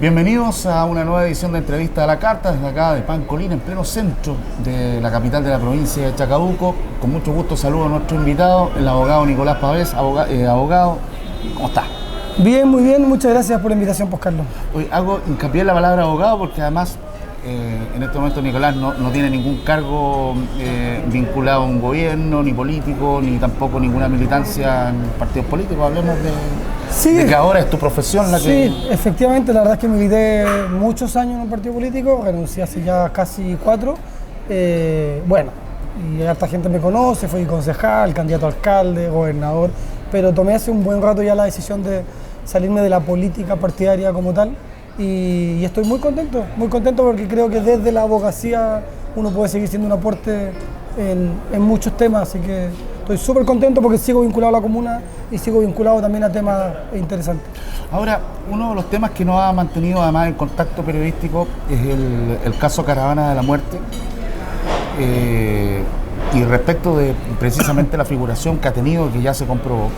Bienvenidos a una nueva edición de Entrevista a la Carta desde acá de Pancolín, en pleno centro de la capital de la provincia de Chacabuco. Con mucho gusto saludo a nuestro invitado, el abogado Nicolás Pavés. Abogado, ¿cómo está? Bien, muy bien, muchas gracias por la invitación, pues, Carlos. Hoy hago hincapié en la palabra abogado porque además en este momento Nicolás no tiene ningún cargo vinculado a un gobierno, ni político, ni tampoco ninguna militancia en partidos políticos. Hablemos de que ahora es tu profesión la que... Sí, efectivamente, la verdad es que milité muchos años en un partido político, renuncié hace ya casi 4. Bueno, y harta gente me conoce, fui concejal, candidato a alcalde, gobernador, pero tomé hace un buen rato ya la decisión de salirme de la política partidaria como tal. Y estoy muy contento porque creo que desde la abogacía uno puede seguir siendo un aporte en muchos temas, así que estoy súper contento porque sigo vinculado a la comuna y sigo vinculado también a temas interesantes. Ahora, uno de los temas que nos ha mantenido además en contacto periodístico es el caso Caravana de la Muerte, y respecto de precisamente la figuración que ha tenido, que ya se comprobó,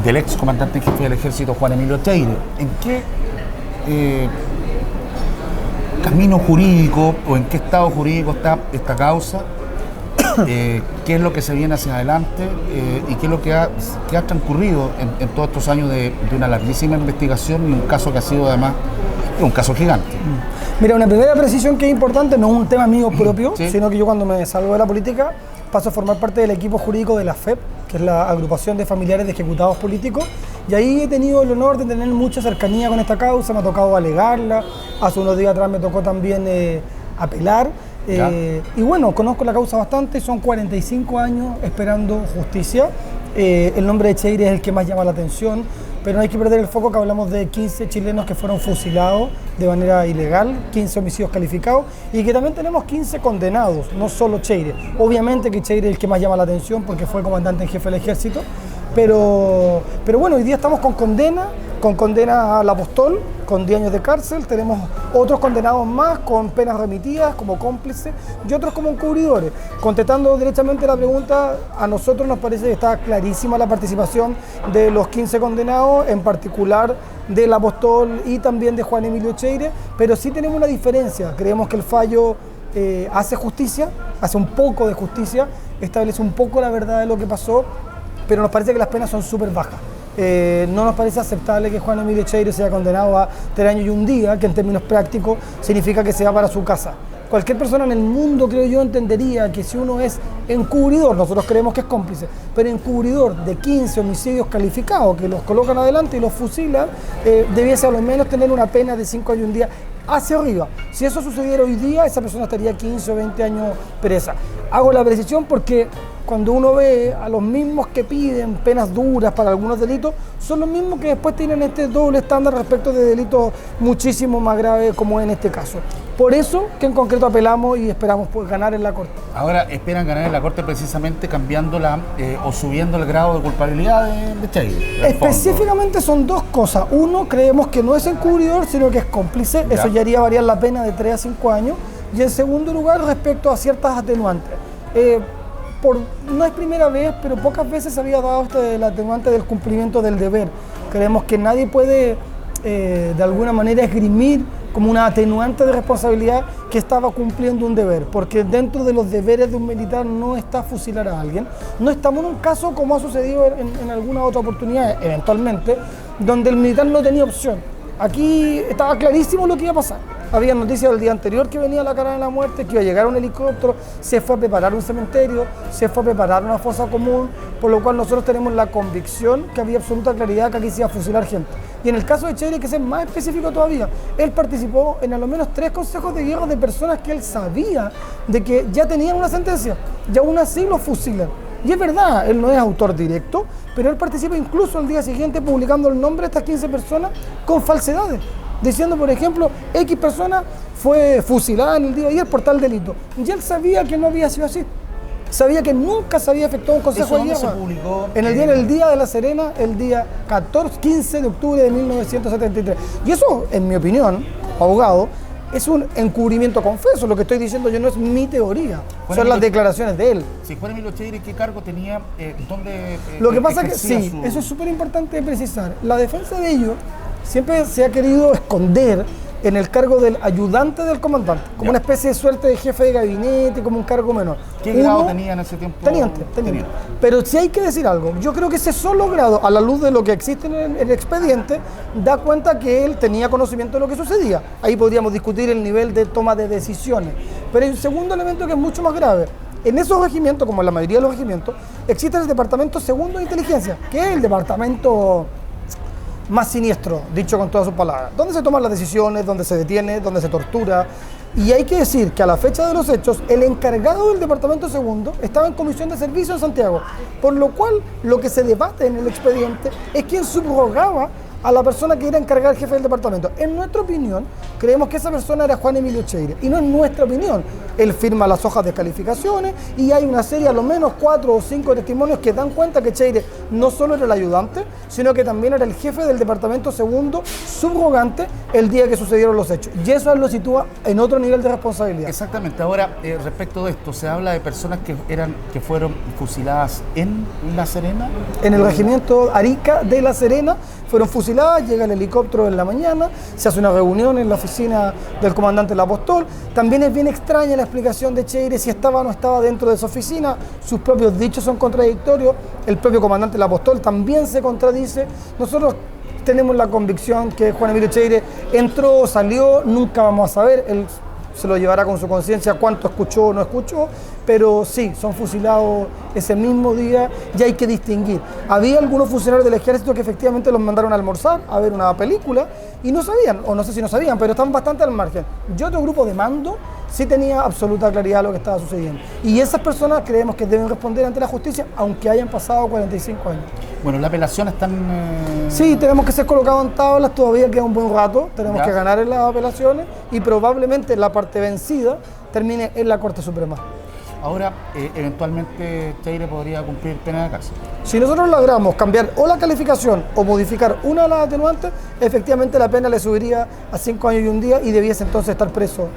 del ex comandante en jefe del ejército Juan Emilio Cheire. ¿En qué camino jurídico o en qué estado jurídico está esta causa? ¿Qué es lo que se viene hacia adelante? ¿Y qué es lo que ha transcurrido en todos estos años de una larguísima investigación y un caso que ha sido además un caso gigante? Mira, una primera precisión que es importante, no es un tema mío propio, ¿sí? Sino que yo cuando me salgo de la política paso a formar parte del equipo jurídico de la FEP, que es la agrupación de familiares de ejecutados políticos, y ahí he tenido el honor de tener mucha cercanía con esta causa, me ha tocado alegarla, hace unos días atrás me tocó también apelar, y bueno, conozco la causa bastante, son 45 años esperando justicia. El nombre de Cheire es el que más llama la atención, pero no hay que perder el foco que hablamos de 15 chilenos que fueron fusilados de manera ilegal, 15 homicidios calificados, y que también tenemos 15 condenados, no solo Cheire. Obviamente que Cheire es el que más llama la atención porque fue comandante en jefe del ejército, pero bueno, hoy día estamos con condena al apostol, con 10 años de cárcel, tenemos otros condenados más con penas remitidas como cómplices y otros como encubridores. Contestando directamente la pregunta, a nosotros nos parece que está clarísima la participación de los 15 condenados, en particular del apostol y también de Juan Emilio Cheire, pero sí tenemos una diferencia. Creemos que el fallo hace justicia, hace un poco de justicia, establece un poco la verdad de lo que pasó, pero nos parece que las penas son súper bajas. No nos parece aceptable que Juan Emilio Cheire sea condenado a 3 años y 1 día, que en términos prácticos significa que se va para su casa. Cualquier persona en el mundo, creo yo, entendería que si uno es encubridor, nosotros creemos que es cómplice, pero encubridor de 15 homicidios calificados, que los colocan adelante y los fusilan, debiese a lo menos tener una pena de 5 años y 1 día hacia arriba. Si eso sucediera hoy día, esa persona estaría 15 o 20 años presa. Hago la precisión porque cuando uno ve a los mismos que piden penas duras para algunos delitos, son los mismos que después tienen este doble estándar respecto de delitos muchísimo más graves como en este caso. Por eso que en concreto apelamos y esperamos ganar en la Corte. Ahora esperan ganar en la Corte precisamente cambiándola o subiendo el grado de culpabilidad de Cheire. Específicamente son 2 cosas. Uno, creemos que no es encubridor, sino que es cómplice. Ya. Eso ya haría variar la pena de 3 a 5 años. Y en segundo lugar, respecto a ciertas atenuantes. No es primera vez, pero pocas veces se había dado el atenuante del cumplimiento del deber. Creemos que nadie puede de alguna manera esgrimir como una atenuante de responsabilidad que estaba cumpliendo un deber, porque dentro de los deberes de un militar no está fusilar a alguien. No estamos en un caso como ha sucedido en alguna otra oportunidad, eventualmente, donde el militar no tenía opción. Aquí estaba clarísimo lo que iba a pasar. Había noticias del día anterior que venía la Caravana de la Muerte, que iba a llegar un helicóptero, se fue a preparar un cementerio, se fue a preparar una fosa común, por lo cual nosotros tenemos la convicción que había absoluta claridad que aquí se iba a fusilar gente. Y en el caso de Cheire, que es más específico todavía, él participó en al menos 3 consejos de guerra de personas que él sabía de que ya tenían una sentencia, y aún así lo fusilan. Y es verdad, él no es autor directo, pero él participa incluso al día siguiente publicando el nombre de estas 15 personas con falsedades, diciendo, por ejemplo, X persona fue fusilada en el día de ayer por tal delito. Y él sabía que no había sido así. Sabía que nunca se había efectuado un consejo de guerra. ¿Eso se publicó? En el diario El Día de La Serena, el día 15 de octubre de 1973. Y eso, en mi opinión, abogado, es un encubrimiento confeso. Lo que estoy diciendo yo no es mi teoría, son las declaraciones de él. Si Juan Emilio Cheire, ¿qué cargo tenía? ¿Dónde Lo que pasa es que sí, eso es súper importante de precisar. La defensa de ellos siempre se ha querido esconder en el cargo del ayudante del comandante, como una especie de suerte de jefe de gabinete, como un cargo menor. ¿Qué grado tenía en ese tiempo? Teniente. Pero si hay que decir algo, yo creo que ese solo grado, a la luz de lo que existe en el expediente, da cuenta que él tenía conocimiento de lo que sucedía. Ahí podríamos discutir el nivel de toma de decisiones. Pero hay un segundo elemento que es mucho más grave. En esos regimientos, como en la mayoría de los regimientos, existe el departamento segundo de inteligencia, que es el departamento más siniestro, dicho con todas sus palabras, donde se toman las decisiones, donde se detiene, donde se tortura. Y hay que decir que a la fecha de los hechos, el encargado del departamento segundo estaba en comisión de servicio en Santiago, por lo cual lo que se debate en el expediente es quién subrogaba a la persona que era encargada del jefe del departamento. En nuestra opinión, creemos que esa persona era Juan Emilio Cheire, y no es nuestra opinión. Él firma las hojas de calificaciones y hay una serie, a lo menos 4 o 5 testimonios que dan cuenta que Cheire no solo era el ayudante, sino que también era el jefe del departamento segundo subrogante el día que sucedieron los hechos. Y eso lo sitúa en otro nivel de responsabilidad. Exactamente. Ahora, respecto de esto, ¿se habla de personas que fueron fusiladas en La Serena? En el regimiento Arica de La Serena fueron fusiladas, llega el helicóptero en la mañana, se hace una reunión en la oficina del comandante La Apostol. También es bien extraña la explicación de Cheire si estaba o no estaba dentro de esa oficina. Sus propios dichos son contradictorios. El propio comandante La Apostol también se contradice. Nosotros tenemos la convicción que Juan Emilio Cheire entró, salió, nunca vamos a saber. Él se lo llevará con su conciencia cuánto escuchó o no escuchó, pero sí, son fusilados ese mismo día y hay que distinguir. Había algunos funcionarios del ejército que efectivamente los mandaron a almorzar, a ver una película, y no sabían, o no sé si no sabían, pero están bastante al margen. Yo otro grupo de mando sí tenía absoluta claridad de lo que estaba sucediendo. Y esas personas creemos que deben responder ante la justicia, aunque hayan pasado 45 años. Bueno, la apelación están... Sí, tenemos que ser colocados en tablas, todavía queda un buen rato, tenemos que ganar en las apelaciones y probablemente la parte vencida termine en la Corte Suprema. Ahora, eventualmente Cheire podría cumplir pena de cárcel. Si nosotros logramos cambiar o la calificación o modificar una de las atenuantes, efectivamente la pena le subiría a 5 años y un día y debiese entonces estar preso.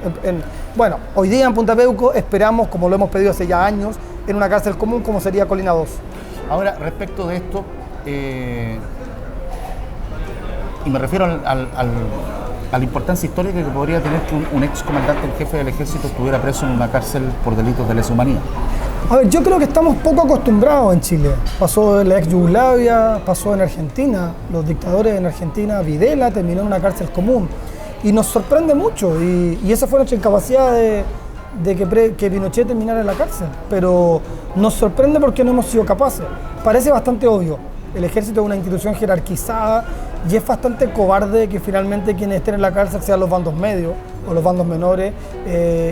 Bueno, hoy día en Punta Peuco esperamos, como lo hemos pedido hace ya años, en una cárcel común como sería Colina 2. Ahora, respecto de esto, y me refiero a la importancia histórica que podría tener que un ex comandante en jefe del ejército estuviera preso en una cárcel por delitos de lesa humanidad. A ver, yo creo que estamos poco acostumbrados en Chile. Pasó en la ex Yugoslavia, pasó en Argentina. Los dictadores en Argentina, Videla terminó en una cárcel común. Y nos sorprende mucho. Y esa fue nuestra incapacidad de que Pinochet terminara en la cárcel. Pero nos sorprende porque no hemos sido capaces. Parece bastante obvio. El ejército es una institución jerarquizada y es bastante cobarde que finalmente quienes estén en la cárcel sean los bandos medios o los bandos menores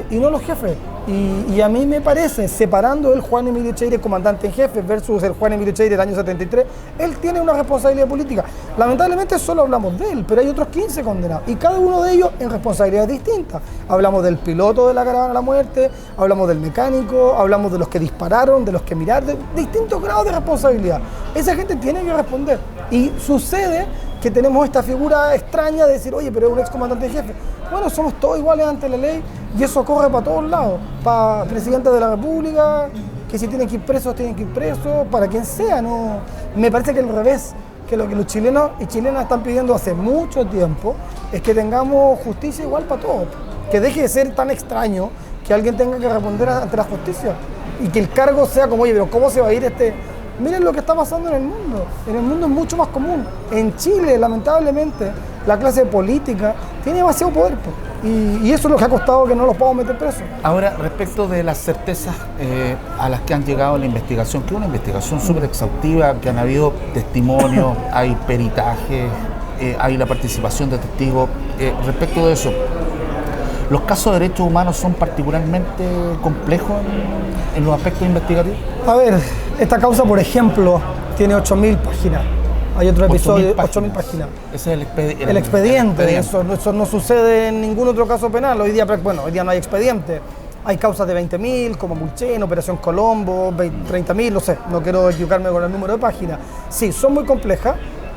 y no los jefes. Y a mí me parece, separando el Juan Emilio Cheire, comandante en jefe, versus el Juan Emilio Cheire del año 73, él tiene una responsabilidad política. Lamentablemente solo hablamos de él, pero hay otros 15 condenados y cada uno de ellos en responsabilidades distintas. Hablamos del piloto de la caravana a la muerte, hablamos del mecánico, hablamos de los que dispararon, de los que miraron, de distintos grados de responsabilidad. Esa gente tiene que responder. Y sucede que tenemos esta figura extraña de decir, oye, pero es un excomandante en jefe. Bueno, somos todos iguales ante la ley y eso corre para todos lados. Para presidente de la República, que si tienen que ir presos, tienen que ir presos, para quien sea. No. Me parece que al revés, que lo que los chilenos y chilenas están pidiendo hace mucho tiempo es que tengamos justicia igual para todos. Que deje de ser tan extraño que alguien tenga que responder ante la justicia y que el cargo sea como, oye, pero ¿cómo se va a ir este...? Miren lo que está pasando en el mundo. En el mundo es mucho más común. En Chile, lamentablemente, la clase política tiene demasiado poder. Y eso es lo que ha costado que no los podamos meter presos. Ahora, respecto de las certezas a las que han llegado en la investigación, que es una investigación súper exhaustiva, que han habido testimonios, hay peritajes, hay la participación de testigos. Respecto de eso, ¿los casos de derechos humanos son particularmente complejos en los aspectos investigativos? A ver, esta causa, por ejemplo, tiene 8.000 páginas. Hay otro episodio de 8.000 páginas. Ese es el expediente. Eso no sucede en ningún otro caso penal. Hoy día no hay expediente. Hay causas de 20.000, como Mulchen, Operación Colombo, 30.000, no sé, no quiero equivocarme con el número de páginas. Sí, son muy complejas.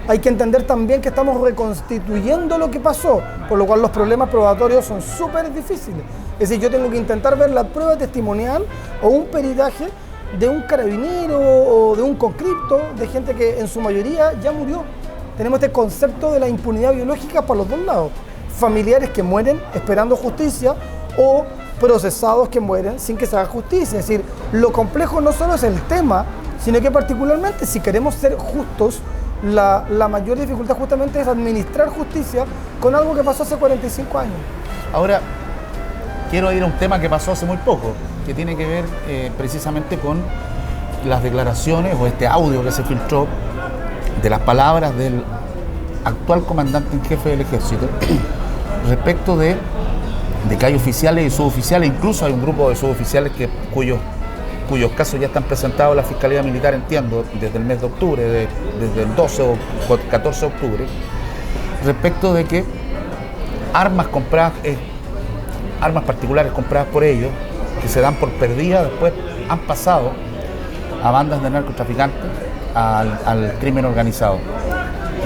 Hay que entender también que estamos reconstituyendo lo que pasó, por lo cual los problemas probatorios son súper difíciles. Es decir, yo tengo que intentar ver la prueba testimonial o un peritaje de un carabinero o de un conscripto, de gente que en su mayoría ya murió. tenemos este concepto de la impunidad biológica para los dos lados. Familiares que mueren esperando justicia o procesados que mueren sin que se haga justicia. Es decir, lo complejo no solo es el tema, sino que particularmente si queremos ser justos, la mayor dificultad justamente es administrar justicia con algo que pasó hace 45 años. Ahora, quiero ir a un tema que pasó hace muy poco, que tiene que ver precisamente con las declaraciones o este audio que se filtró de las palabras del actual comandante en jefe del ejército respecto de que hay oficiales y suboficiales, incluso hay un grupo de suboficiales cuyos casos ya están presentados a la Fiscalía Militar, entiendo, desde el mes de octubre, desde el 12 o 14 de octubre, respecto de que armas compradas, armas particulares compradas por ellos, que se dan por perdidas, después han pasado a bandas de narcotraficantes, al crimen organizado.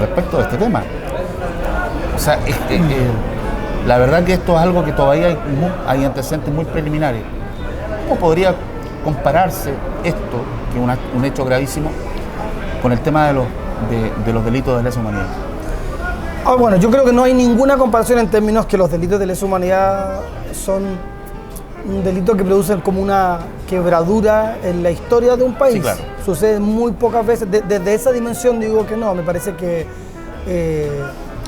Respecto de este tema, o sea, la verdad que esto es algo que todavía hay antecedentes muy preliminares. ¿Cómo podría compararse esto, que es un hecho gravísimo, con el tema de los delitos de lesa humanidad? Bueno, yo creo que no hay ninguna comparación en términos que los delitos de lesa humanidad son un delito que producen como una quebradura en la historia de un país. Sí, claro. Sucede muy pocas veces. Desde esa dimensión digo que no, me parece que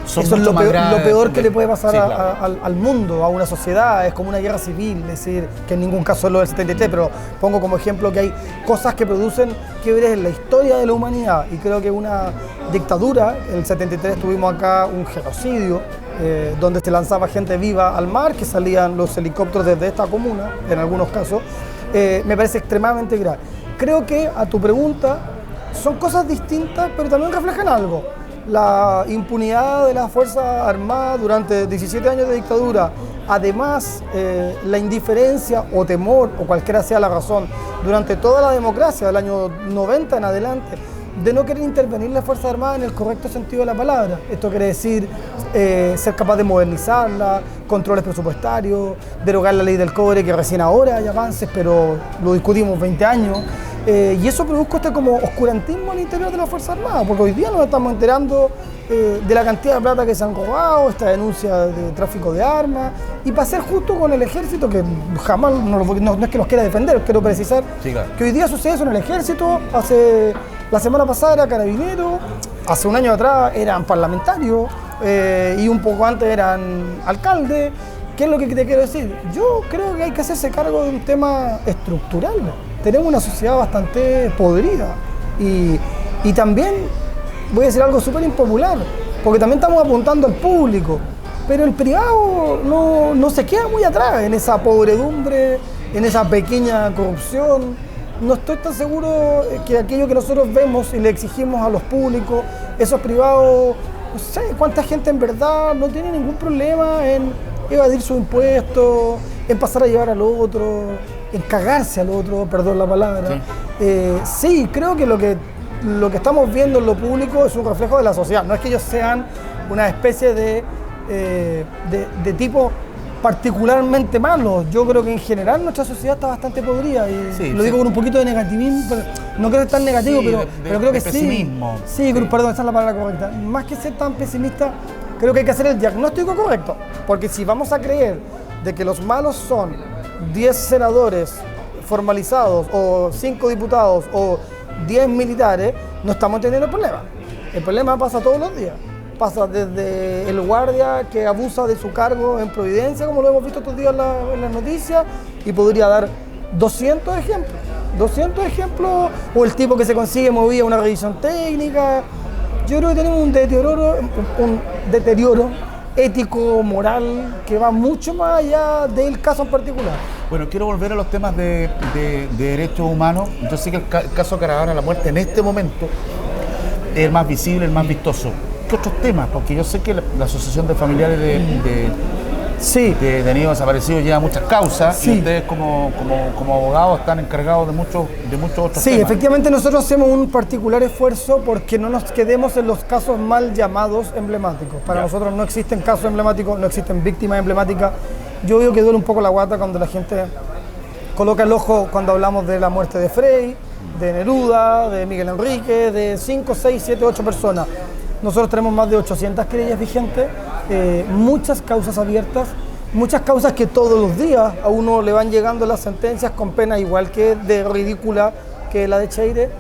eso es lo peor que le puede pasar sí, claro, al mundo, a una sociedad. Es como una guerra civil, es decir, que en ningún caso es lo del 73, pero pongo como ejemplo que hay cosas que producen quiebres en la historia de la humanidad, y creo que una dictadura, en el 73 tuvimos acá un genocidio, donde se lanzaba gente viva al mar, que salían los helicópteros desde esta comuna, en algunos casos, me parece extremadamente grave. Creo que a tu pregunta son cosas distintas, pero también reflejan algo. La impunidad de las Fuerzas Armadas durante 17 años de dictadura, además la indiferencia o temor, o cualquiera sea la razón, durante toda la democracia del año 90 en adelante, de no querer intervenir las Fuerzas Armadas en el correcto sentido de la palabra. Esto quiere decir ser capaz de modernizarla, controles presupuestarios, derogar la ley del cobre, que recién ahora hay avances, pero lo discutimos 20 años. Y eso produjo este como oscurantismo al interior de las Fuerzas Armadas, porque hoy día nos estamos enterando de la cantidad de plata que se han robado, esta denuncia de tráfico de armas, y para ser justo con el ejército, que jamás, no es que los quiera defender, quiero precisar, sí, claro, que hoy día sucede eso en el ejército. La semana pasada era carabinero, hace un año atrás eran parlamentarios, y un poco antes eran alcaldes. ¿Qué es lo que te quiero decir? Yo creo que hay que hacerse cargo de un tema estructural. Tenemos una sociedad bastante podrida, y también voy a decir algo súper impopular, porque también estamos apuntando al público, pero el privado no se queda muy atrás en esa podredumbre, en esa pequeña corrupción. No estoy tan seguro que aquello que nosotros vemos y le exigimos a los públicos, esos privados, no sé cuánta gente en verdad no tiene ningún problema en evadir sus impuestos, en pasar a llevar al otro, en cagarse al otro, perdón la palabra. Sí, creo que lo que estamos viendo en lo público es un reflejo de la sociedad. No es que ellos sean una especie de tipo particularmente malos. Yo creo que en general nuestra sociedad está bastante podrida, y sí, lo digo con un poquito de negativismo, pero no creo que tan negativo, pero creo que pesimismo. Sí, perdón, esa es la palabra correcta. Más que ser tan pesimista, creo que hay que hacer el diagnóstico correcto, porque si vamos a creer de que los malos son 10 senadores formalizados, o 5 diputados, o 10 militares, no estamos teniendo el problema. El problema pasa todos los días. Pasa desde el guardia que abusa de su cargo en Providencia, como lo hemos visto estos días en las noticias, y podría dar 200 ejemplos, o el tipo que se consigue movida una revisión técnica. Yo creo que tenemos un deterioro ético, moral, que va mucho más allá del caso en particular. Bueno, quiero volver a los temas de derechos humanos. Yo sé que el caso de Caravana de la Muerte en este momento es el más visible, el más vistoso. ¿Qué otros temas? Porque yo sé que la Asociación de Familiares de detenidos desaparecidos lleva muchas causas, sí, y ustedes como abogados están encargados de muchos otros temas. Sí, efectivamente nosotros hacemos un particular esfuerzo porque no nos quedemos en los casos mal llamados emblemáticos. Para nosotros no existen casos emblemáticos, no existen víctimas emblemáticas. Yo veo que duele un poco la guata cuando la gente coloca el ojo cuando hablamos de la muerte de Frei, de Neruda, de Miguel Enrique, de 5, 6, 7, 8 personas. Nosotros tenemos más de 800 querellas vigentes, muchas causas abiertas, muchas causas que todos los días a uno le van llegando las sentencias con pena igual que de ridícula que la de Cheire.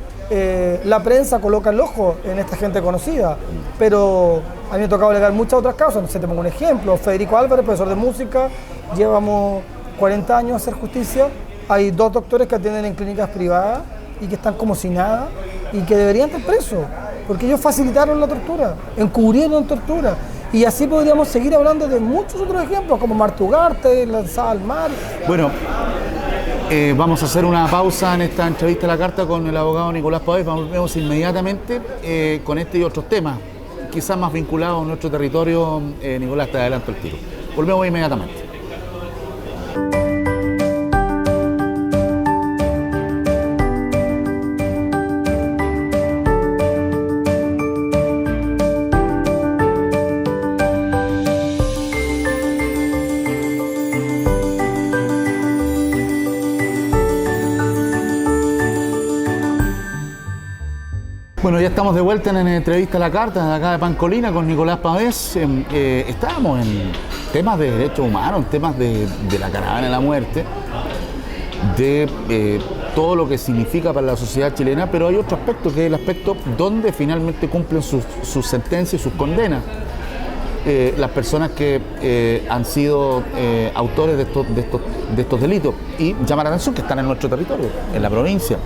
La prensa coloca el ojo en esta gente conocida, pero a mí me ha tocado alegar muchas otras causas. No sé, te pongo un ejemplo: Federico Álvarez, profesor de música, llevamos 40 años a hacer justicia. Hay 2 doctores que atienden en clínicas privadas y que están como si nada y que deberían estar presos, porque ellos facilitaron la tortura, encubrieron tortura. Y así podríamos seguir hablando de muchos otros ejemplos, como Martugarte, lanzada al mar. Bueno, vamos a hacer una pausa en esta entrevista a la carta con el abogado Nicolás Pavés. Volvemos inmediatamente con este y otros temas, quizás más vinculados a nuestro territorio. Nicolás, te adelanto el tiro. Volvemos inmediatamente. Bueno, ya estamos de vuelta en entrevista a la carta de acá de Pancolina con Nicolás Pavés. Estábamos en temas de derechos humanos, en temas de la caravana de la muerte, de todo lo que significa para la sociedad chilena, pero hay otro aspecto que es el aspecto donde finalmente cumplen sus sentencias y sus condenas. Las personas que han sido autores de estos delitos, y llama la atención que están en nuestro territorio, en la provincia.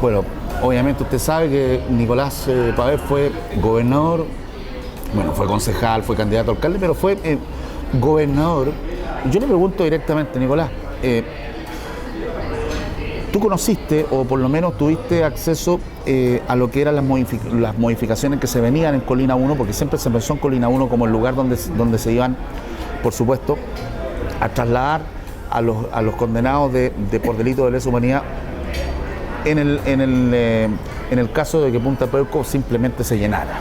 Bueno, obviamente usted sabe que Nicolás Pavés fue gobernador, bueno, fue concejal, fue candidato a alcalde, pero fue gobernador. Yo le pregunto directamente, Nicolás, ¿tú conociste o por lo menos tuviste acceso a lo que eran las modificaciones que se venían en Colina 1? Porque siempre se pensó en Colina 1 como el lugar donde se iban, por supuesto, a trasladar a los condenados por delito de lesa humanidad. En el caso de que Punta Peuco simplemente se llenara.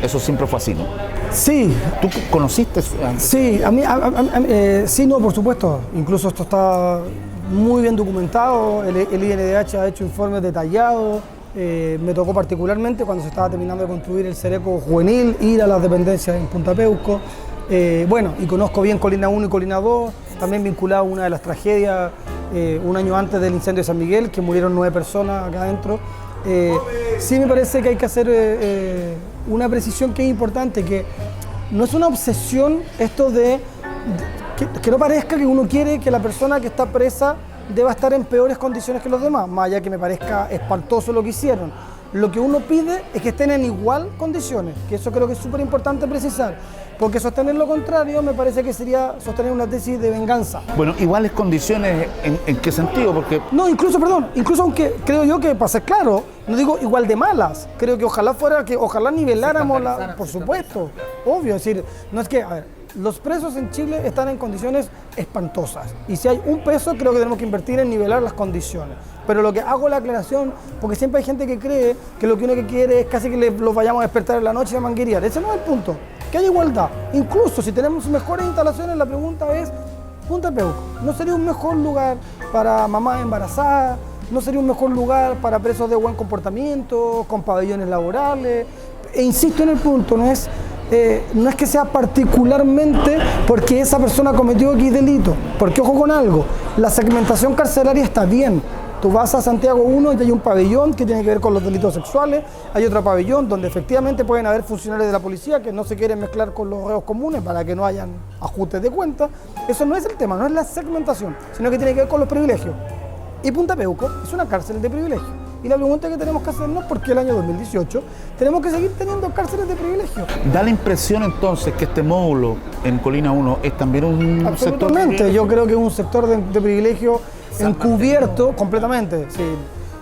Eso siempre fue así, ¿no? Sí. ¿Tú conociste? Sí, sí, no, por supuesto. Incluso esto está muy bien documentado. El INDH ha hecho informes detallados. Me tocó particularmente cuando se estaba terminando de construir el Cereco juvenil, ir a las dependencias en Punta Peuco. Bueno, y conozco bien Colina 1 y Colina 2, también vinculado a una de las tragedias un año antes del incendio de San Miguel, que murieron 9 personas acá adentro. Sí me parece que hay que hacer una precisión que es importante, que no es una obsesión esto que no parezca que uno quiere que la persona que está presa deba estar en peores condiciones que los demás, más allá que me parezca espantoso lo que hicieron. Lo que uno pide es que estén en igual condiciones, que eso creo que es súper importante precisar, porque sostener lo contrario me parece que sería sostener una tesis de venganza. Bueno, iguales condiciones, ¿en qué sentido? Porque... No, incluso aunque creo yo que, para ser claro, no digo igual de malas, creo que ojalá niveláramos por supuesto, obvio, es decir, no es que, a ver, los presos en Chile están en condiciones espantosas y si hay un peso creo que tenemos que invertir en nivelar las condiciones. Pero lo que hago la aclaración, porque siempre hay gente que cree que lo que uno quiere es casi que los vayamos a despertar en la noche y a manguerear. Ese no es el punto, que haya igualdad. Incluso si tenemos mejores instalaciones, la pregunta es, Punta Peuco, ¿no sería un mejor lugar para mamás embarazadas? ¿No sería un mejor lugar para presos de buen comportamiento, con pabellones laborales? E insisto en el punto, no es que sea particularmente porque esa persona cometió X delito, porque ojo con algo, la segmentación carcelaria está bien. Tú vas a Santiago 1 y hay un pabellón que tiene que ver con los delitos sexuales, hay otro pabellón donde efectivamente pueden haber funcionarios de la policía que no se quieren mezclar con los reos comunes para que no hayan ajustes de cuenta. Eso no es el tema, no es la segmentación, sino que tiene que ver con los privilegios. Y Punta Peuco es una cárcel de privilegios. Y la pregunta que tenemos que hacernos, ¿por qué el año 2018 tenemos que seguir teniendo cárceles de privilegio? ¿Da la impresión entonces que este módulo en Colina 1 es también un sector? Absolutamente, yo creo que es un sector de privilegio encubierto completamente. Sí.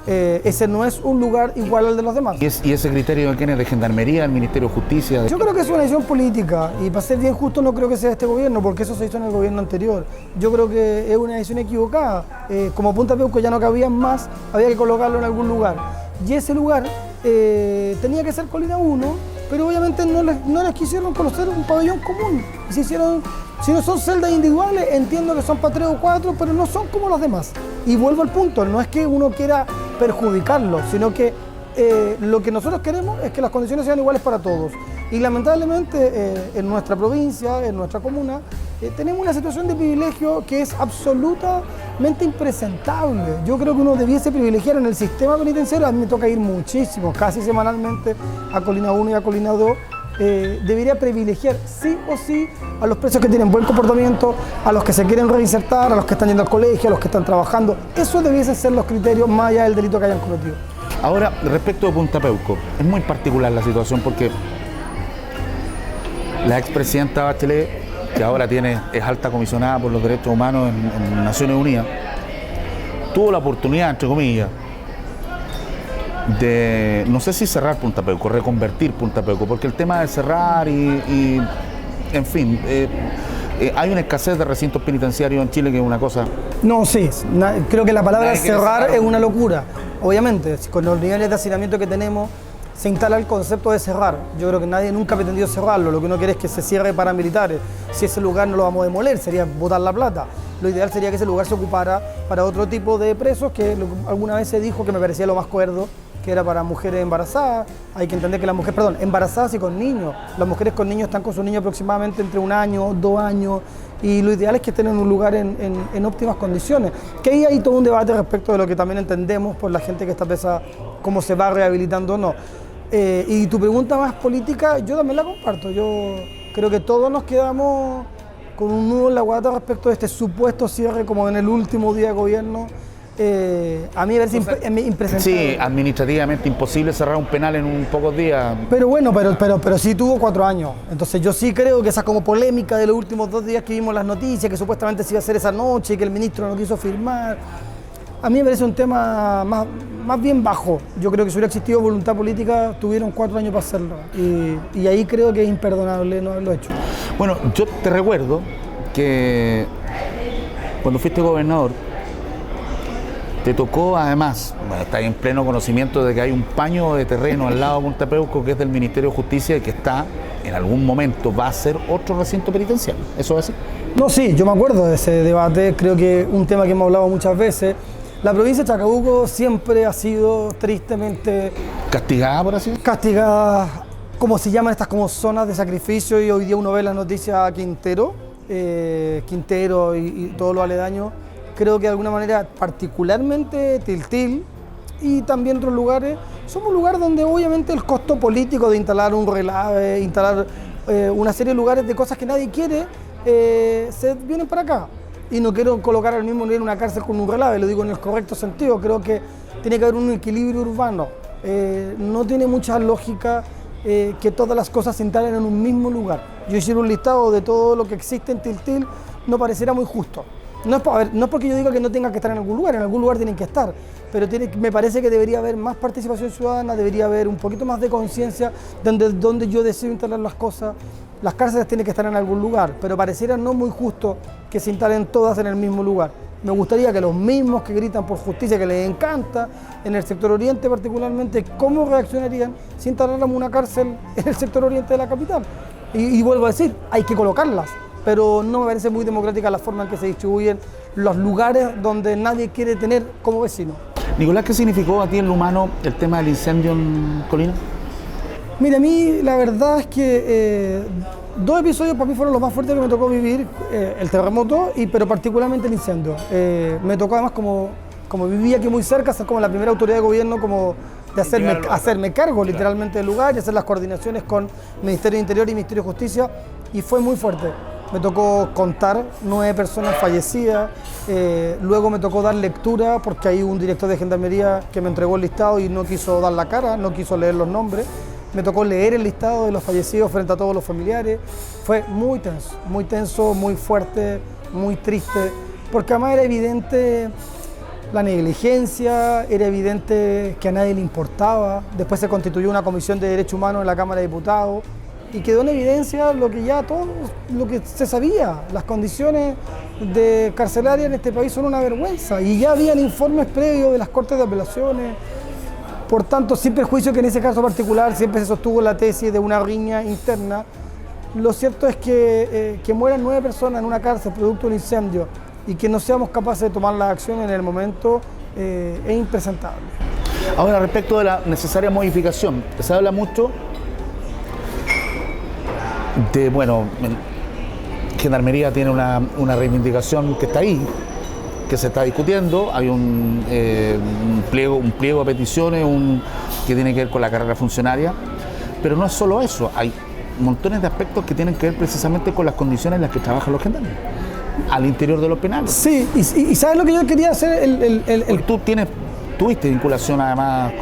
Ese no es un lugar igual al de los demás. ¿Y ese criterio de quién es? ¿De Gendarmería, del Ministerio de Justicia? Yo creo que es una decisión política y para ser bien justo no creo que sea este gobierno porque eso se hizo en el gobierno anterior. Yo creo que es una decisión equivocada. Como Punta Peuco ya no cabían más, había que colocarlo en algún lugar. Y ese lugar tenía que ser Colina 1, pero obviamente no les quisieron conocer un pabellón común. Y se hicieron, si no son celdas individuales, entiendo que son para 3 o 4, pero no son como los demás. Y vuelvo al punto, no es que uno quiera perjudicarlo, sino que lo que nosotros queremos es que las condiciones sean iguales para todos. Y lamentablemente en nuestra provincia, en nuestra comuna, tenemos una situación de privilegio que es absolutamente impresentable. Yo creo que uno debiese privilegiar en el sistema penitenciario. A mí me toca ir muchísimo, casi semanalmente, a Colina 1 y a Colina 2. Debería privilegiar sí o sí a los presos que tienen buen comportamiento, a los que se quieren reinsertar, a los que están yendo al colegio, a los que están trabajando. Eso debiesen ser los criterios más allá del delito que hayan cometido. Ahora, respecto de Punta Peuco, es muy particular la situación porque la expresidenta Bachelet, que ahora es alta comisionada por los derechos humanos en Naciones Unidas, tuvo la oportunidad, entre comillas, de, no sé si cerrar Punta Peuco, reconvertir Punta Peuco, porque el tema de cerrar en fin, hay una escasez de recintos penitenciarios en Chile que es una cosa... No, sí, creo que la palabra cerrar es una locura. Obviamente, con los niveles de hacinamiento que tenemos, se instala el concepto de cerrar. Yo creo que nadie nunca ha pretendido cerrarlo, lo que uno quiere es que se cierre paramilitares. Si ese lugar no lo vamos a demoler, sería botar la plata. Lo ideal sería que ese lugar se ocupara para otro tipo de presos, que alguna vez se dijo que me parecía lo más cuerdo, que era para mujeres embarazadas. Hay que entender que las mujeres, embarazadas y con niños. Las mujeres con niños están con sus niños aproximadamente entre 1 año, 2 años, y lo ideal es que estén en un lugar en óptimas condiciones. Que ahí hay todo un debate respecto de lo que también entendemos por la gente que está presa, cómo se va rehabilitando o no. Y tu pregunta más política, yo también la comparto. Yo creo que todos nos quedamos con un nudo en la guata respecto de este supuesto cierre como en el último día de gobierno. A mí me parece impresentable. Sí, administrativamente imposible cerrar un penal en pocos días. Pero bueno, pero sí tuvo 4 años. Entonces yo sí creo que esa como polémica de los últimos 2 días que vimos las noticias, que supuestamente se iba a hacer esa noche y que el ministro no quiso firmar, a mí me parece un tema más bien bajo. Yo creo que si hubiera existido voluntad política, tuvieron 4 años para hacerlo. Y ahí creo que es imperdonable no haberlo hecho. Bueno, yo te recuerdo que cuando fuiste gobernador, te tocó además, estás en pleno conocimiento de que hay un paño de terreno al lado de Punta Peuco que es del Ministerio de Justicia y que está, en algún momento, va a ser otro recinto penitenciario. ¿Eso es así? No, sí, yo me acuerdo de ese debate, creo que un tema que hemos hablado muchas veces. La provincia de Chacabuco siempre ha sido tristemente... ¿Castigada, por así? Castigada, como se llaman estas como zonas de sacrificio, y hoy día uno ve las noticias Quintero y todo lo aledaño. Creo que de alguna manera, particularmente Tiltil y también otros lugares, somos un lugar donde obviamente el costo político de instalar un relave, instalar una serie de lugares de cosas que nadie quiere, se vienen para acá. Y no quiero colocar al mismo nivel una cárcel con un relave, lo digo en el correcto sentido. Creo que tiene que haber un equilibrio urbano. No tiene mucha lógica que todas las cosas se instalen en un mismo lugar. Yo hiciera un listado de todo lo que existe en Tiltil, no pareciera muy justo. No es porque yo diga que no tenga que estar en algún lugar tienen que estar, pero me parece que debería haber más participación ciudadana, debería haber un poquito más de conciencia donde yo decido instalar las cosas. Las cárceles tienen que estar en algún lugar, pero pareciera no muy justo que se instalen todas en el mismo lugar. Me gustaría que los mismos que gritan por justicia, que les encanta, en el sector oriente particularmente, ¿cómo reaccionarían si instaláramos una cárcel en el sector oriente de la capital? Y vuelvo a decir, hay que colocarlas, pero no me parece muy democrática la forma en que se distribuyen los lugares donde nadie quiere tener como vecino. Nicolás, ¿qué significó a ti en lo humano el tema del incendio en Colina? Mira, a mí la verdad es que 2 episodios para mí fueron los más fuertes que me tocó vivir, el terremoto, pero particularmente el incendio. Me tocó además, como vivía aquí muy cerca, ser como la primera autoridad de gobierno como de hacerme cargo literalmente del lugar y hacer las coordinaciones con Ministerio de Interior y Ministerio de Justicia, y fue muy fuerte. Me tocó contar 9 personas fallecidas, luego me tocó dar lectura porque hay un director de Gendarmería que me entregó el listado y no quiso dar la cara, no quiso leer los nombres. Me tocó leer el listado de los fallecidos frente a todos los familiares. Fue muy tenso, muy fuerte, muy triste, porque además era evidente la negligencia, era evidente que a nadie le importaba. Después se constituyó una comisión de derechos humanos en la Cámara de Diputados y quedó en evidencia lo que ya todo, lo que se sabía. Las condiciones carcelarias en este país son una vergüenza y ya habían informes previos de las Cortes de Apelaciones. Por tanto, sin perjuicio que en ese caso particular siempre se sostuvo la tesis de una riña interna, lo cierto es que mueran 9 personas en una cárcel producto de un incendio y que no seamos capaces de tomar la acción en el momento es impresentable. Ahora, respecto de la necesaria modificación, se habla mucho de, bueno, Gendarmería tiene una reivindicación que está ahí, que se está discutiendo, hay un pliego de peticiones que tiene que ver con la carrera funcionaria, pero no es solo eso, hay montones de aspectos que tienen que ver precisamente con las condiciones en las que trabajan los gendarmes al interior de los penales. Sí, y ¿sabes lo que yo quería hacer? Tuviste vinculación además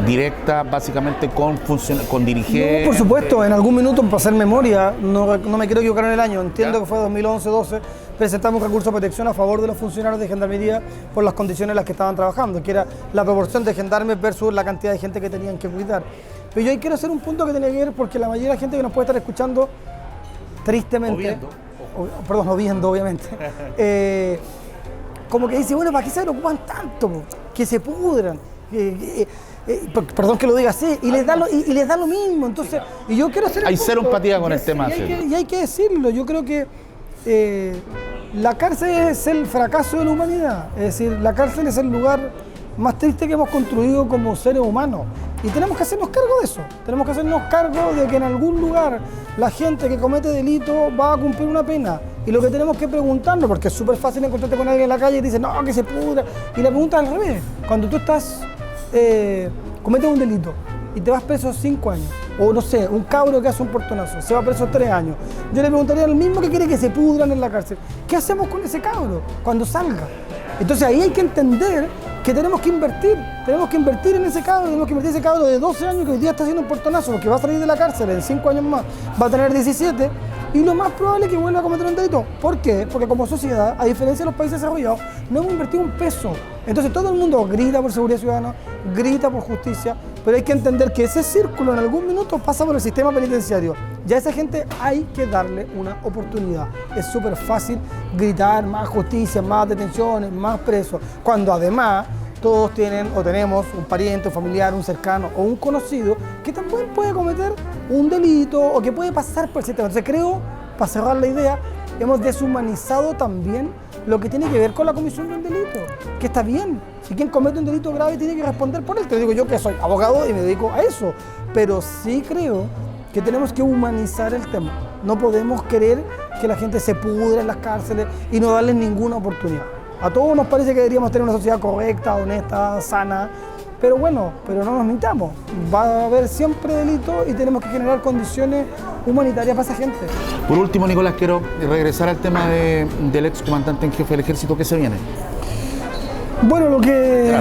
directa, básicamente con dirigentes. No, por supuesto, en algún minuto, para hacer memoria, no me quiero equivocar en el año, entiendo que fue 2011-12, presentamos un recurso de protección a favor de los funcionarios de Gendarmería por las condiciones en las que estaban trabajando, que era la proporción de gendarmes versus la cantidad de gente que tenían que cuidar. Pero yo ahí quiero hacer un punto que tiene que ver, porque la mayoría de la gente que nos puede estar escuchando, tristemente, o viendo, obviamente, como que dice, bueno, ¿para qué se preocupan tanto? Que se pudran. Perdón que lo diga así, y les da lo mismo. Entonces, y yo quiero hacer hay cero empatía con el tema. Y hay que decirlo. Yo creo que la cárcel es el fracaso de la humanidad. Es decir, la cárcel es el lugar más triste que hemos construido como seres humanos. Y tenemos que hacernos cargo de eso. Tenemos que hacernos cargo de que en algún lugar la gente que comete delito va a cumplir una pena. Y lo que tenemos que preguntarnos, porque es súper fácil encontrarte con alguien en la calle y te dice, no, que se pudra. Y la pregunta es al revés. Cuando tú cometes un delito y te vas preso 5 años, o no sé, un cabro que hace un portonazo, se va preso 3 años, yo le preguntaría al mismo que quiere que se pudran en la cárcel, ¿qué hacemos con ese cabro cuando salga? Entonces ahí hay que entender que tenemos que invertir en ese cabro, tenemos que invertir en ese cabro de 12 años que hoy día está haciendo un portonazo, porque va a salir de la cárcel en 5 años más, va a tener 17, y lo más probable es que vuelva a cometer un delito. ¿Por qué? Porque como sociedad, a diferencia de los países desarrollados, no hemos invertido un peso. Entonces todo el mundo grita por seguridad ciudadana, grita por justicia, pero hay que entender que ese círculo en algún minuto pasa por el sistema penitenciario. Ya a esa gente hay que darle una oportunidad. Es súper fácil gritar más justicia, más detenciones, más presos, cuando además todos tienen o tenemos un pariente, un familiar, un cercano o un conocido que también puede cometer un delito o que puede pasar por el sistema. Entonces creo, para cerrar la idea, hemos deshumanizado también lo que tiene que ver con la comisión de un delito, que está bien. Si quien comete un delito grave tiene que responder por él. Te digo yo que soy abogado y me dedico a eso, pero sí creo que tenemos que humanizar el tema. No podemos querer que la gente se pudra en las cárceles y no darles ninguna oportunidad. A todos nos parece que deberíamos tener una sociedad correcta, honesta, sana, pero bueno, pero no nos mintamos. Va a haber siempre delito y tenemos que generar condiciones humanitarias para esa gente. Por último, Nicolás, quiero regresar al tema del ex comandante en jefe del ejército. ¿Qué se viene? Bueno, lo que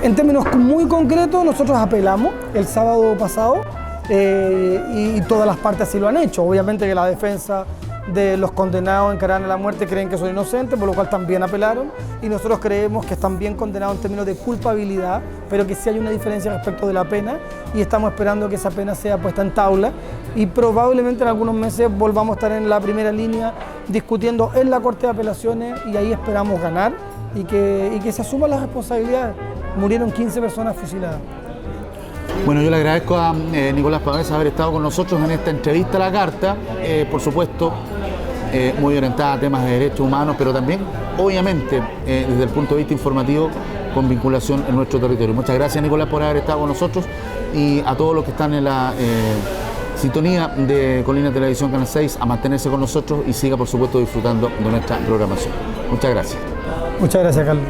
en términos muy concretos nosotros apelamos el sábado pasado y todas las partes así lo han hecho. Obviamente que la defensa de los condenados en Carana a la muerte creen que son inocentes, por lo cual también apelaron, y nosotros creemos que están bien condenados en términos de culpabilidad, pero que sí hay una diferencia respecto de la pena, y estamos esperando que esa pena sea puesta en tabla, y probablemente en algunos meses volvamos a estar en la primera línea discutiendo en la Corte de Apelaciones, y ahí esperamos ganar y que se asuman las responsabilidades. Murieron 15 personas fusiladas. Bueno, yo le agradezco a Nicolás Pavés haber estado con nosotros en esta entrevista a la carta, por supuesto, muy orientada a temas de derechos humanos, pero también, obviamente, desde el punto de vista informativo, con vinculación en nuestro territorio. Muchas gracias, Nicolás, por haber estado con nosotros, y a todos los que están en la sintonía de Colina Televisión Canal 6, a mantenerse con nosotros y siga, por supuesto, disfrutando de nuestra programación. Muchas gracias. Muchas gracias, Carlos.